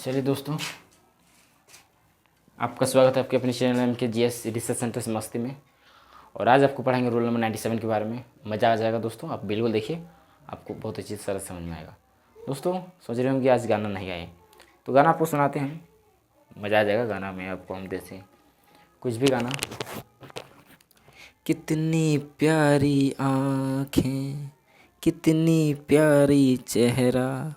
चलिए दोस्तों, आपका स्वागत है आपके अपने चैनल एम के जी एस रिसर्च सेंटर से मस्ती में। और आज आपको पढ़ाएंगे रोल नंबर 97 के बारे में। मज़ा आ जाएगा दोस्तों, आप बिल्कुल देखिए, आपको बहुत अच्छी तरह समझ में आएगा। दोस्तों सोच रहे होंगे आज गाना नहीं गाए, तो गाना आपको सुनाते हैं, मज़ा आ जाएगा। गाना में आपको हम देते हैं कुछ भी गाना। कितनी प्यारी आँखें, कितनी प्यारी चेहरा,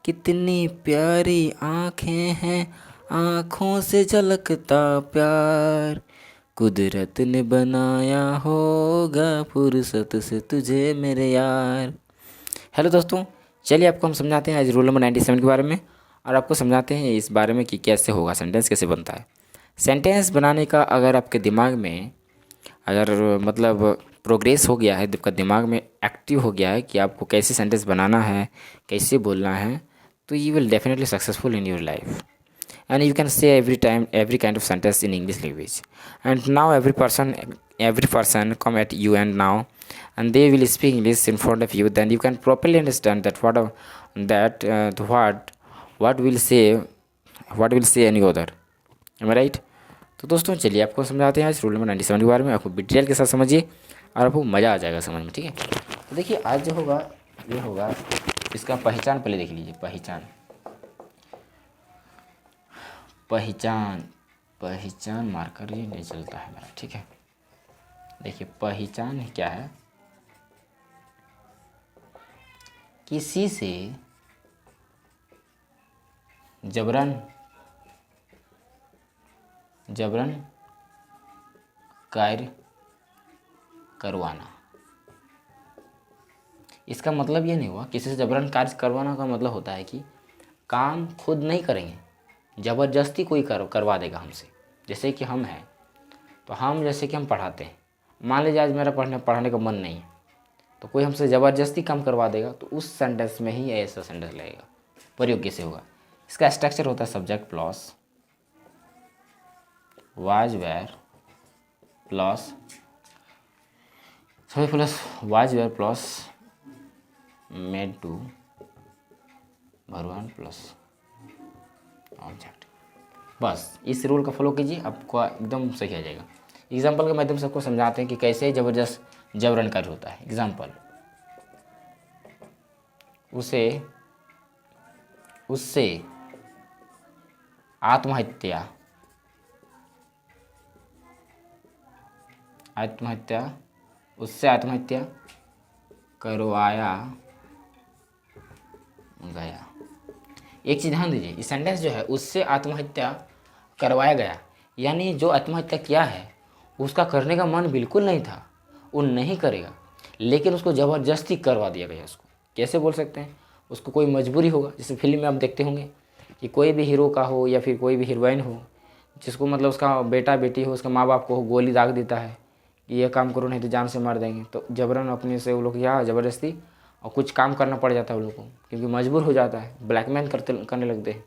कितनी प्यारी आँखें हैं, आँखों से झलकता प्यार, कुदरत ने बनाया होगा फुर्सत से तुझे मेरे यार। हेलो दोस्तों, चलिए आपको हम समझाते हैं आज रोल नंबर 97 के बारे में, और आपको समझाते हैं इस बारे में कि कैसे होगा, सेंटेंस कैसे बनता है। सेंटेंस बनाने का अगर आपके दिमाग में मतलब प्रोग्रेस हो गया है, आपका दिमाग में एक्टिव हो गया है कि आपको कैसे सेंटेंस बनाना है, कैसे बोलना है, तो you will definitely successful in your life, and you can say every time every kind of sentence in English language. And now every person come at you and now, and they will speak English in front of you, then you can properly understand that what will say any other. Am I right? तो दोस्तों चलिए आपको समझाते हैं आज roll number 97 के बारे में। आपको डिटेल के साथ समझिए और आपको मज़ा आ जाएगा समझ में, ठीक है। तो देखिए आज जो होगा ये होगा, इसका पहचान पहले देख लीजिए। पहचान मार्कर ये नहीं चलता है मेरा, ठीक है। देखिए पहचान क्या है, किसी से जबरन कार्य करवाना। इसका मतलब ये नहीं हुआ, किसी से जबरन कार्य करवाना का मतलब होता है कि काम खुद नहीं करेंगे, ज़बरदस्ती कोई करवा देगा हमसे। जैसे कि हम हैं, तो जैसे कि हम पढ़ाते हैं, मान लीजिए आज मेरा पढ़ाने का मन नहीं है, तो कोई हमसे ज़बरदस्ती काम करवा देगा, तो उस सेंटेंस में ही ऐसा सेंटेंस लगेगा। प्रयोग कैसे होगा, इसका स्ट्रक्चर होता है subject plus was were plus made to verb plus object. बस इस रूल का फॉलो कीजिए, आपको एकदम सही आ जाएगा। एग्जाम्पल के माध्यम से आपको समझाते हैं कि कैसे जबरन कार्य होता है। एग्जाम्पल, उससे आत्महत्या करवाया गया। एक चीज़ ध्यान दीजिए, इस सेंटेंस जो है उससे आत्महत्या करवाया गया, यानी जो आत्महत्या किया है उसका करने का मन बिल्कुल नहीं था, वो नहीं करेगा, लेकिन उसको ज़बरदस्ती करवा दिया गया। उसको कैसे बोल सकते हैं, उसको कोई मजबूरी होगा। जैसे फिल्म में आप देखते होंगे कि कोई भी हीरो का हो या फिर कोई भी हीरोइन हो, जिसको मतलब उसका बेटा बेटी हो, उसका माँ बाप को गोली दाग देता है कि ये काम करो नहीं तो जान से मार देंगे, तो जबरन अपने से वो लोग या ज़बरदस्ती और कुछ काम करना पड़ जाता है उन लोगों को, क्योंकि मजबूर हो जाता है, ब्लैकमेल करने लगते हैं।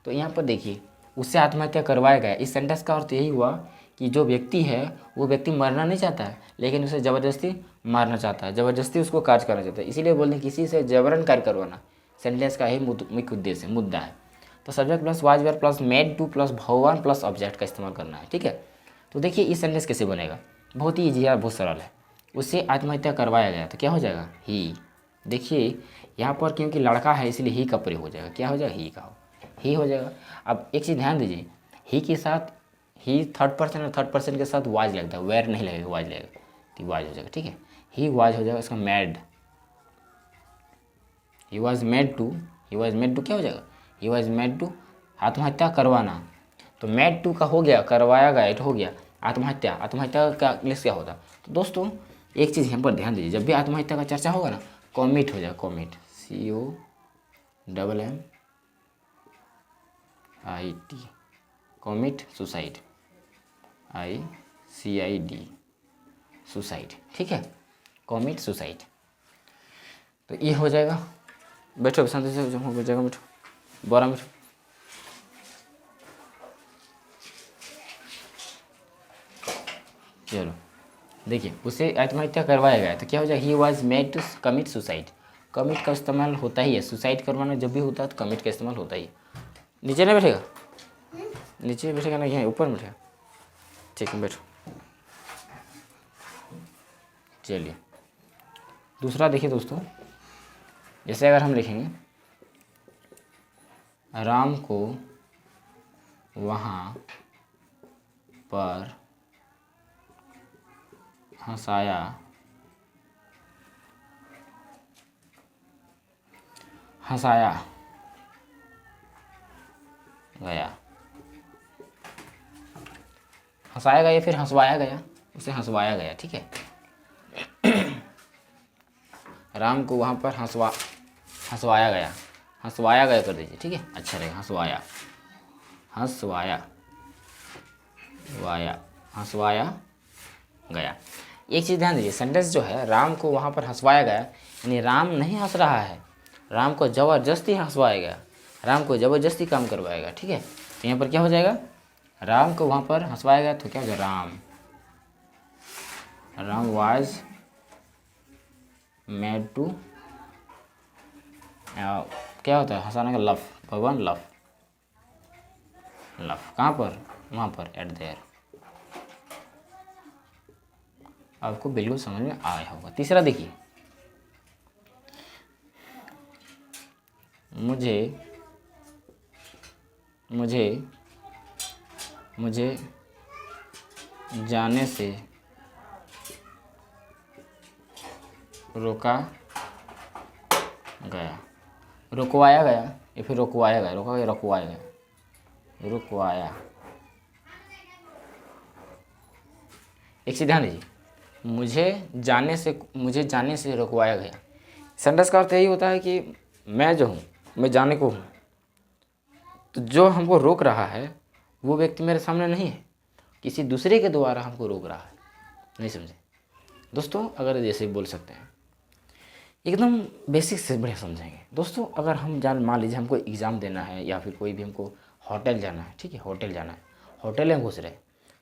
तो यहाँ पर देखिए उससे आत्महत्या करवाया गया, इस सेंटेंस का अर्थ यही हुआ कि जो व्यक्ति है वो व्यक्ति मरना नहीं चाहता है, लेकिन उसे ज़बरदस्ती मारना चाहता है, ज़बरदस्ती उसको कार्य करना चाहता है। इसीलिए बोलते हैं किसी से जबरन कार्य करवाना सेंटेंस का ही मुख्य उद्देश्य है, मुद्दा है। तो subject plus was were plus made to plus भगवान प्लस ऑब्जेक्ट का इस्तेमाल करना है, ठीक है। तो देखिए इस सेंटेंस कैसे बनेगा, बहुत ही ईजी है, बहुत सरल है। उससे आत्महत्या करवाया गया, तो क्या हो जाएगा, ही। देखिए यहाँ पर क्योंकि लड़का है इसलिए ही का प्रयोग हो जाएगा, क्या हो जाएगा, ही हो जाएगा। अब एक चीज़ ध्यान दीजिए, ही के साथ ही थर्ड पर्सन और थर्ड पर्सन के साथ वाज लगता है, वेयर नहीं लगेगा, वाज लगेगा, तो वाज हो जाएगा, ठीक है। ही वाज हो जाएगा, इसका made, he was made to क्या हो जाएगा, ही वाज मेड टू आत्महत्या करवाना। तो मेड टू का हो गया, करवाया गया, इट हो गया आत्महत्या का इंग्लिश क्या होता। तो दोस्तों एक चीज़ यहाँ पर ध्यान दीजिए, जब भी आत्महत्या का चर्चा होगा ना, कॉमिट हो जाएगा, commit, COMMIT, commit suicide, ICID suicide, ठीक है, कॉमिट सुसाइड। तो ये हो जाएगा। बैठो शांति से, हो जाएगा, बैठो 12 मिनट। चलो देखिए उसे आत्महत्या करवाया गया, तो क्या हो जाएगा, he was made to commit suicide. Commit का इस्तेमाल होता ही है, सुसाइड करवाना जब भी होता है तो कमिट का इस्तेमाल होता ही है। नीचे नहीं बैठेगा, नीचे बैठेगा ना, यहाँ ऊपर बैठेगा। ठीक है बैठो। चलिए दूसरा देखिए दोस्तों, जैसे अगर हम लिखेंगे राम को वहाँ पर हंसाया गया, हंसाया गया फिर हंसवाया गया, उसे हंसवाया गया। ठीक है, राम को वहाँ पर हंसवाया गया, हंसवाया गया कर दीजिए। ठीक है, अच्छा रहेगा। हंसवाया गया। एक चीज़ ध्यान दीजिए, सेंटेंस जो है राम को वहाँ पर हंसवाया गया, यानी राम नहीं हंस रहा है, राम को ज़बरदस्ती हंसवाया गया, राम को ज़बरदस्ती काम करवाया गया। ठीक है, तो यहाँ पर क्या हो जाएगा, राम को वहाँ पर हंसवाया गया तो क्या हो जाएगा, राम वाज मेड टू, क्या होता है हंसाने का, लव, भगवान लव कहाँ पर, वहाँ पर एट देयर। आपको बिल्कुल समझ में आया होगा। तीसरा देखिए, मुझे जाने से रोका गया, रुकवाया गया या फिर रुकवाया गया, रुकवाया। एक चीज़ ध्यान दीजिए, मुझे जाने से रुकवाया गया। सेंटेंस का अर्थ यही होता है कि मैं जो हूँ, मैं जाने को हूँ, तो जो हमको रोक रहा है वो व्यक्ति मेरे सामने नहीं है, किसी दूसरे के द्वारा हमको रोक रहा है। नहीं समझे दोस्तों? अगर जैसे बोल सकते हैं, एकदम बेसिक से बढ़िया समझेंगे दोस्तों। अगर हम मान लीजिए हमको एग्ज़ाम देना है या फिर कोई भी हमको होटल जाना है। ठीक है, होटल जाना है, होटल में घुस रहे,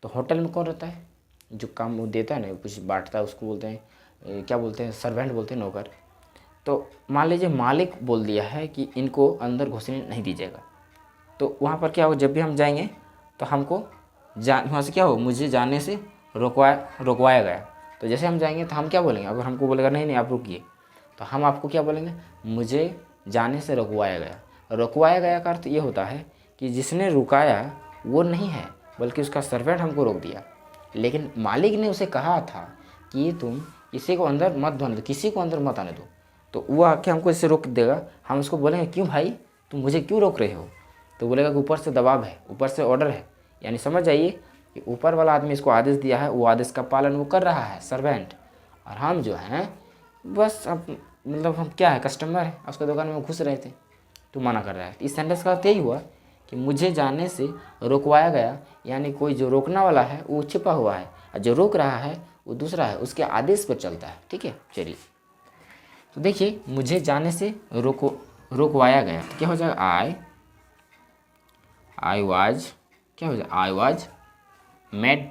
तो होटल में कौन रहता है, जो काम वो देता है ना, कुछ बांटता है, उसको बोलते हैं, क्या बोलते हैं, सर्वेंट बोलते हैं, नौकर। तो मान लीजिए मालिक बोल दिया है कि इनको अंदर घुसने नहीं दीजिएगा, तो वहाँ पर क्या हो, जब भी हम जाएंगे तो हमको वहाँ से क्या हो, मुझे जाने से रुकवाया गया। तो जैसे हम जाएंगे तो हम क्या बोलेंगे, अगर हमको बोलेगा नहीं आप रुकिए, तो हम आपको क्या बोलेंगे, मुझे जाने से रुकवाया गया। रुकवाया गया का अर्थ ये होता है कि जिसने रुकाया वो नहीं है, बल्कि उसका सर्वेंट हमको रोक दिया। लेकिन मालिक ने उसे कहा था कि तुम किसी को अंदर मत आने दो, किसी को अंदर मत आने दो, तो वो आके हमको इससे रोक देगा। हम उसको बोलेंगे क्यों भाई, तुम मुझे क्यों रोक रहे हो, तो बोलेगा कि ऊपर से दबाव है, ऊपर से ऑर्डर है। यानी समझ जाइए कि ऊपर वाला आदमी इसको आदेश दिया है, वो आदेश का पालन वो कर रहा है, सर्वेंट। और हम जो हैं बस अब मतलब हम क्या है, कस्टमर है, उसके दुकान में घुस रहे थे तो मना कर रहा है। इस सेंटेंस का अर्थ यही हुआ कि मुझे जाने से रुकवाया गया, यानी कोई जो रोकने वाला है वो छिपा हुआ है और जो रोक रहा है वो दूसरा है, उसके आदेश पर चलता है। ठीक है, चलिए तो देखिए, मुझे जाने से रुकवाया गया तो क्या हो जाएगा, आई वाज, क्या हो जाएगा, आई वाज मेड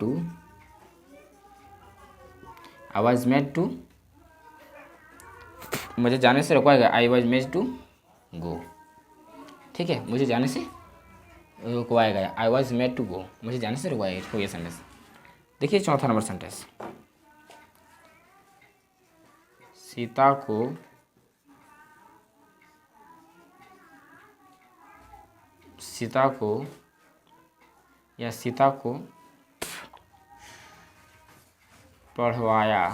टू, मुझे जाने से रुकवाया गया, I was made to go. ठीक है, मुझे जाने से रुकवाया गया, I was made to go, मुझे जाने से रुकवाया गया। ये सेंटेंस देखिए, चौथा नंबर सेंटेंस, सीता को पढ़वाया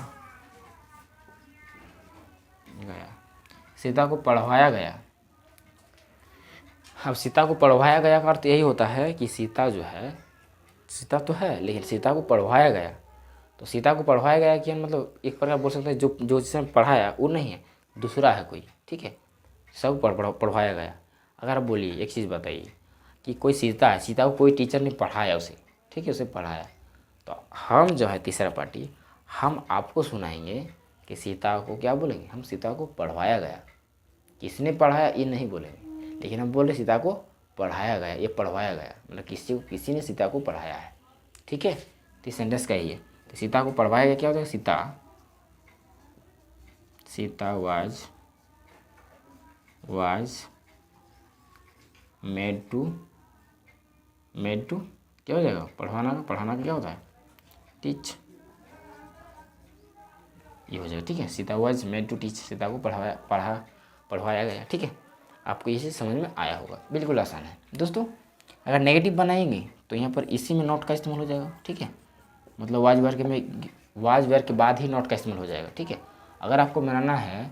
गया, सीता को पढ़वाया गया। अब सीता को पढ़वाया गया का अर्थ यही होता है कि सीता जो है, सीता तो है लेकिन सीता को पढ़वाया गया। तो सीता को पढ़वाया गया कि मतलब एक प्रकार बोल सकते हैं जो जिसने पढ़ाया वो नहीं है, दूसरा है कोई। ठीक है, सब पढ़वाया गया। अगर आप बोलिए एक चीज़ बताइए कि कोई सीता है, सीता को कोई टीचर ने पढ़ाया उसे, ठीक है, उसे पढ़ाया, तो हम जो है तीसरा पार्टी, हम आपको सुनाएंगे कि सीता को क्या बोलेंगे, हम सीता को पढ़वाया गया। किसने पढ़ाया ये नहीं बोलेंगे, लेकिन हम बोल रहे सीता को पढ़ाया गया, ये पढ़वाया गया, मतलब किसी ने सीता को पढ़ाया है। ठीक है, तो सेंटेंस का ही है। तो सीता को पढ़वाया गया क्या होता है, सीता वाज मेड टू क्या हो जाएगा, पढ़ाना का क्या होता है, टीच, ये हो जाएगा। ठीक है, Sita was made to teach, Sita को पढ़वाया गया। ठीक है, आपको ये चीज़ समझ में आया होगा, बिल्कुल आसान है दोस्तों। अगर नेगेटिव बनाएंगे तो यहाँ पर इसी में नॉट का इस्तेमाल हो जाएगा। ठीक है, मतलब वाज वर्ग के बाद ही नॉट का इस्तेमाल हो जाएगा। ठीक है, अगर आपको बनाना है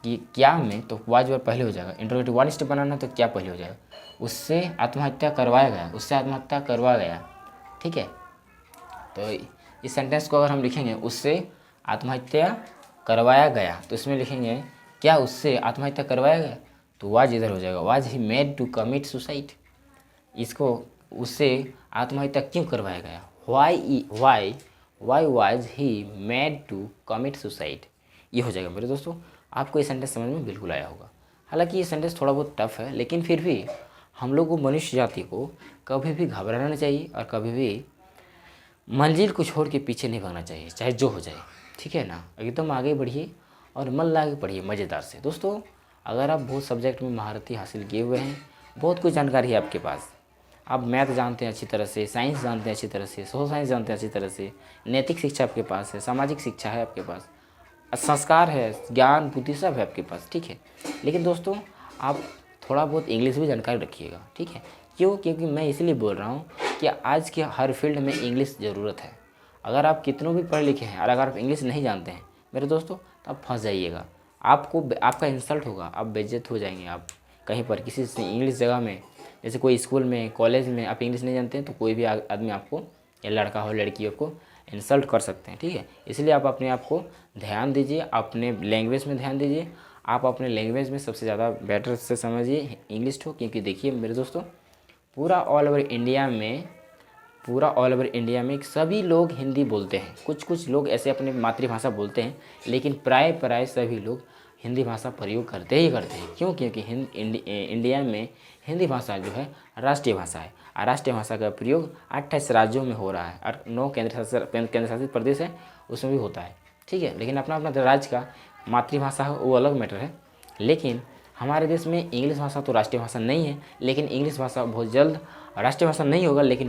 कि क्या में, तो वाज वर्ग पहले हो जाएगा। इंट्रोगेटिव वन स्टेप बनाना है तो क्या पहले हो जाएगा, उससे आत्महत्या करवाया गया, उससे आत्महत्या करवा गया। ठीक है, तो इस सेंटेंस को अगर हम लिखेंगे उससे आत्महत्या करवाया गया, तो इसमें लिखेंगे क्या उससे आत्महत्या करवाया गया, तो वाज इधर हो जाएगा, was he made to commit suicide. इसको उससे आत्महत्या क्यों करवाया गया, why was he made to commit suicide, ये हो जाएगा मेरे दोस्तों। आपको ये सेंटेंस समझ में बिल्कुल आया होगा। हालांकि ये सेंटेंस थोड़ा बहुत टफ है, लेकिन फिर भी हम लोग को, मनुष्य जाति को कभी भी घबराना नहीं चाहिए और कभी भी मंजिल को छोड़ के पीछे नहीं भागना चाहिए, चाहे जो हो जाए। ठीक है ना, एकदम आगे बढ़िए और मन लगा के पढ़िए मज़ेदार से। दोस्तों, अगर आप बहुत सब्जेक्ट में महारती हासिल किए हुए हैं, बहुत कुछ जानकारी है आपके पास, आप मैथ जानते हैं अच्छी तरह से, साइंस जानते हैं अच्छी तरह से, सोशल साइंस जानते हैं अच्छी तरह से, नैतिक शिक्षा आपके पास है, सामाजिक शिक्षा है आपके पास, संस्कार है, ज्ञान बुद्धि सब है आपके पास। ठीक है, लेकिन दोस्तों आप थोड़ा बहुत इंग्लिश भी जानकारी रखिएगा। ठीक है, क्यों, क्योंकि मैं इसलिए बोल रहा हूँ कि आज के हर फील्ड में इंग्लिश ज़रूरत है। अगर आप कितनों भी पढ़े लिखे हैं और अगर आप इंग्लिश नहीं जानते हैं मेरे दोस्तों, तो आप फंस जाइएगा, आपका इंसल्ट होगा, आप बेइज्जत हो जाएंगे। आप कहीं पर किसी से इंग्लिश जगह में, जैसे कोई स्कूल में, कॉलेज में आप इंग्लिश नहीं जानते हैं, तो कोई भी आदमी आपको, या लड़का हो लड़की हो, आपको इंसल्ट कर सकते हैं। ठीक है, इसलिए आप अपने आप को ध्यान दीजिए, अपने लैंग्वेज में ध्यान दीजिए। आप अपने लैंग्वेज में सबसे ज़्यादा बेटर से समझिए इंग्लिश को, क्योंकि देखिए मेरे दोस्तों, पूरा ऑल ओवर इंडिया में सभी लोग हिंदी बोलते हैं। कुछ लोग ऐसे अपनी मातृभाषा बोलते हैं, लेकिन प्राय सभी लोग हिंदी भाषा प्रयोग करते ही करते हैं। क्यों, क्योंकि इंडिया में हिंदी भाषा जो है राष्ट्रीय भाषा है, और राष्ट्रीय भाषा का प्रयोग 28 राज्यों में हो रहा है, और 9 केंद्र शासित प्रदेश है उसमें भी होता है। ठीक है, लेकिन अपना अपना राज्य का मातृभाषा है वो अलग मैटर है। लेकिन हमारे देश में इंग्लिश भाषा तो राष्ट्रीय भाषा नहीं है, लेकिन इंग्लिश भाषा बहुत जल्द राष्ट्रीय भाषा नहीं होगा, लेकिन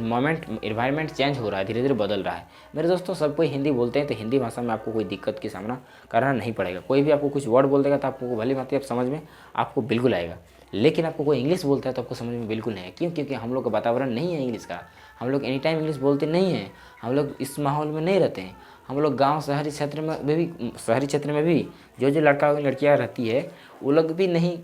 इन्वायरमेंट चेंज हो रहा है, धीरे धीरे बदल रहा है। मेरे दोस्तों, सब कोई हिंदी बोलते हैं, तो हिंदी भाषा में आपको कोई दिक्कत की सामना करना नहीं पड़ेगा। कोई भी आपको कुछ वर्ड बोल देगा तो आपको भली भांति आप समझ में आपको बिल्कुल आएगा, लेकिन आपको कोई इंग्लिश बोलता है तो आपको समझ में बिल्कुल नहीं है। क्यों, क्योंकि हम लोग का वातावरण नहीं है इंग्लिश का, हम लोग एनी टाइम इंग्लिश बोलते नहीं हैं, हम लोग इस माहौल में नहीं रहते हैं। हम लोग गांव शहरी क्षेत्र में भी जो लड़का लड़कियां रहती है, वो लोग भी नहीं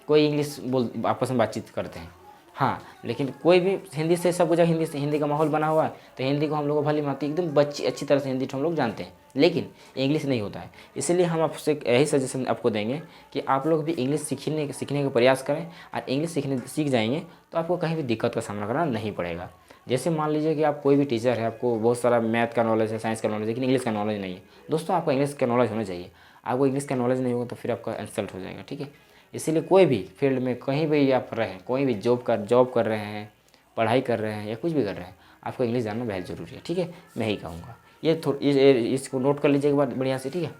कोई इंग्लिश आपस में बातचीत करते हैं। हाँ, लेकिन कोई भी हिंदी से, सब कुछ हिंदी का माहौल बना हुआ है, तो हिंदी को हम लोग भली भांति एकदम अच्छी तरह से हिंदी हम लोग जानते हैं, लेकिन इंग्लिश नहीं होता है। इसलिए हम आपसे यही सजेशन आपको देंगे कि आप लोग भी इंग्लिश सीखने का प्रयास करें, और इंग्लिश सीख जाएंगे तो आपको कहीं भी दिक्कत का सामना करना नहीं पड़ेगा। जैसे मान लीजिए कि आप कोई भी टीचर है, आपको बहुत सारा मैथ का नॉलेज है, साइंस का नॉलेज है, लेकिन इंग्लिश का नॉलेज नहीं है। दोस्तों, आपको इंग्लिश का नॉलेज होना चाहिए। आपको इंग्लिश का नॉलेज नहीं होगा तो फिर आपका इंसल्ट हो जाएगा। ठीक है, इसीलिए कोई भी फील्ड में कहीं भी आप रहें, कोई भी जॉब कर रहे हैं, पढ़ाई कर रहे हैं या कुछ भी कर रहे हैं, आपको इंग्लिश जानना बेहद ज़रूरी है। ठीक है, मैं ही कहूँगा इसको नोट कर लीजिए एक बार बढ़िया से। ठीक है,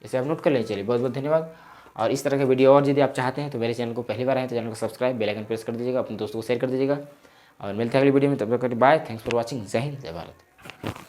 इसे आप नोट कर लीजिए। चलिए, बहुत बहुत धन्यवाद। और इस तरह के वीडियो और यदि आप चाहते हैं तो मेरे चैनल को पहली बार आए तो चैनल को सब्सक्राइब, बेल आइकन प्रेस कर दीजिएगा, अपने दोस्तों को शेयर कर दीजिएगा, और मिलते हैं अगली वीडियो में। तब तक बाय, थैंक्स फॉर वॉचिंग। जय हिंद, जय भारत।